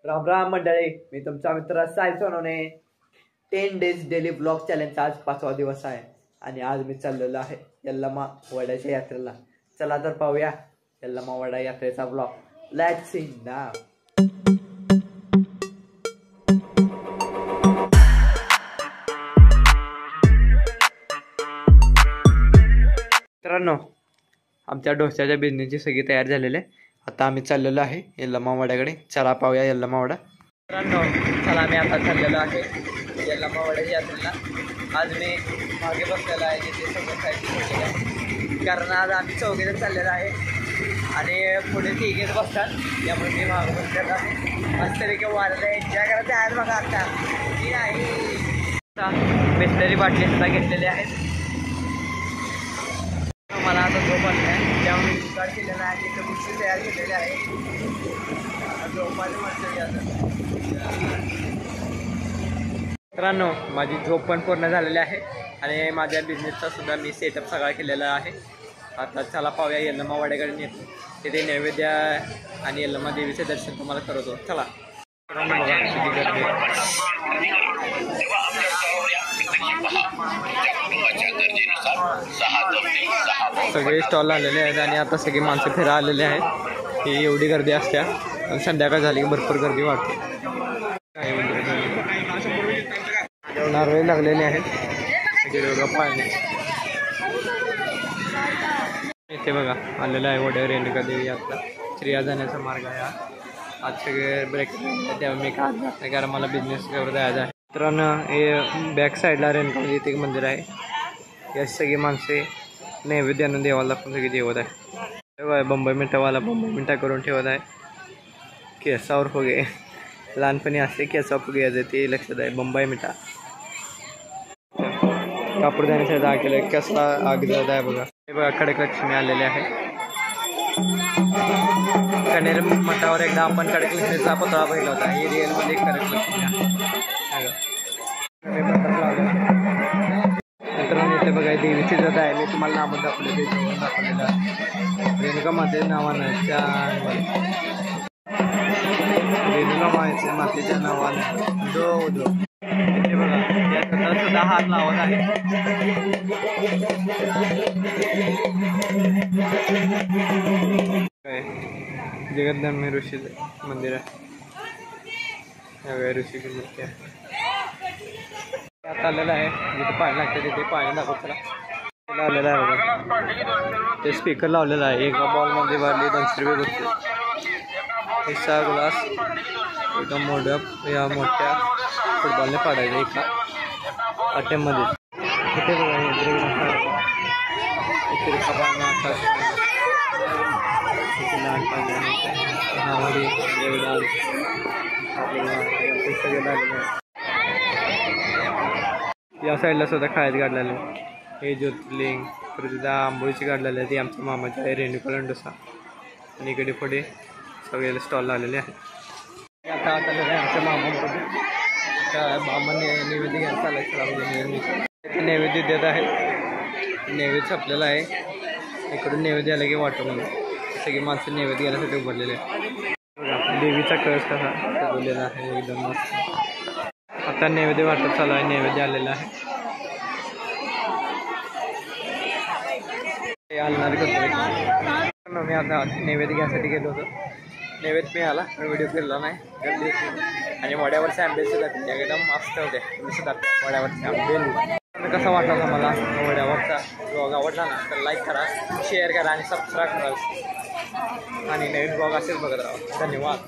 राम राम मंडळी, मी तुमचा मित्र Sai Sonawane. 10 days daily blog चॅलेंजचा आज 5वा दिवस आहे आणि आज मी चाललेलो आहे यल्लमा वड्याच्या यात्रेला. चला तर पाहूया यल्लमा वडा यात्रेचा ब्लॉग. लेट्स सी नाव. मित्रांनो, आमच्या डोस्याच्या बिझनेसची सगळी तयार झालेली आहे. आता आम्ही चाललेलो आहे यल्लमा वड्याकडे. चला पाहूया यल्लमा वडा. मित्रांनो, चला मी आता चाललेलो आहे यल्लमा वड्याच्या यात्रेला. आज मी मागे बसलेला आहे जिथे सोबत आहे, कारण आज आम्ही चौघेजण चाललेलो आहे आणि पुढे तिघेच बसतात, त्यामुळे मी मागे बसलेला आहे. मस्तपैकी वाढलं एन्जॉय करायचं आहे बघा. आता ती आहे बिस्लरी बाटली सुद्धा घेतलेली आहेत. मला आता झोप आली आहे, त्यामुळे मी जुगाड केलेला आहे. तिथे बुक्स तयार केलेले आहे. झोपायला मस्त. मित्रांनो, माझी झोप पण पूर्ण झालेली आहे आणि माझ्या बिझनेसचा सुद्धा मी सेटअप सगळा केलेला आहे. आता चला पाहूया यल्लमा वाड्याकडे नेतो. तिथे नैवेद्य आणि यल्लमा देवीचे दर्शन तुम्हाला करवतो. चला. सगळे स्टॉल आलेले आहेत आणि आता सगळी माणसं फिरा आलेले आहेत. ही एवढी गर्दी असते. संध्याकाळ झाली की भरपूर गर्दी वाटते. नारळे लागलेले आहेत पाणी. इथे बघा आलेलं आहे वड्या रेणुका देवी यात्रा. स्त्रिया जाण्याचा मार्ग आहे. आज सगळे ब्रेक त्यामुळे मी काय जात नाही, कारण मला बिझनेस करून जायचं आहे. मित्रांनो, हे बॅक साईडला रेणुका इथे एक मंदिर आहे. या सगळी माणसे नैवेद्य आणून देवाला पण सगळी जेवत आहे. बंबई मिठावाला बंबई मिठा करून ठेवत आहे. केसावर फुगे लहानपणी असते, केसावर फुगे यायचे ते लक्षात आहे. बंबई मिठा कापड जाण्यासाठी आग केलं. कसला आग जात आहे बघा. हे बघा कडक लक्ष्मी आलेले आहे. कनेर मठावर एकदा आपण कडक लक्ष्मीचा पुतळा पाहिला होता. ही रिअलमध्ये कडक लक्ष्मी आहे. मित्रांनो, इथे बघा देवीची जात आहे. मी तुम्हाला नाव दाखवलेलं आहे. रेणुका माते नावानं रेणुका मातेच्या नावानं दो इथे बघा याचा सुद्धा हात लावत आहे. जगदंबे ऋषीचं मंदिर आहे. ऋषीची मूर्ती आहे. आता आलेलं आहे जिथे पाणी लागतं तिथे पाणी दाखवताना आलेलं आहे बघा. ते स्पीकर लावलेलं आहे. एका बॉलमध्ये वाढली 200 रुपये बघते. हिस्सा ग्लास एका मोठ्या फुटबॉलने पाडायचं एका अटेममध्ये. इथे बघा या साईडला सुद्धा खायचं काढलेलं आहे. हे ज्योतिर्लिंग परत आंबोळीची काढलेली आहे. ती आमच्या मामाची आहे रेणुका डोसा. आणि इकडे पुढे सगळे स्टॉल लावलेले आहेत. आता आलेलं आहे आमच्या मामामध्ये. त्या मामाने नैवेद्य घ्यायला चालायचं. नैवेद्य देत आहे. नैवेद्य छापलेला आहे. इकडून नैवेद्य आलं की वाटतं म्हणून सगळी माणसं नैवेद्य घेण्यासाठी उभारलेले आहे. देवीचा कळस कसा सजवलेला आहे एकदम मस्त. आता नैवेद्य वाटप चालू आहे. नैवेद्य आलेला आहे. आणणार करतो मी. आता नैवेद्य घ्यायसाठी गेलो होतो. नैवेद्य मिळाला पण व्हिडिओ केलेला नाही. गर्दी आणि वड्यावरचे आंबे सुद्धा एकदम मस्त होते. तुम्ही सुद्धा वड्यावरचे आंबे कसा वाटला मला वड्यावरचा ब्लॉग आवडला ना तर लाईक करा, शेअर करा आणि सबस्क्राईब करा आणि नवीन ब्लॉग असेच बघत राहा. धन्यवाद.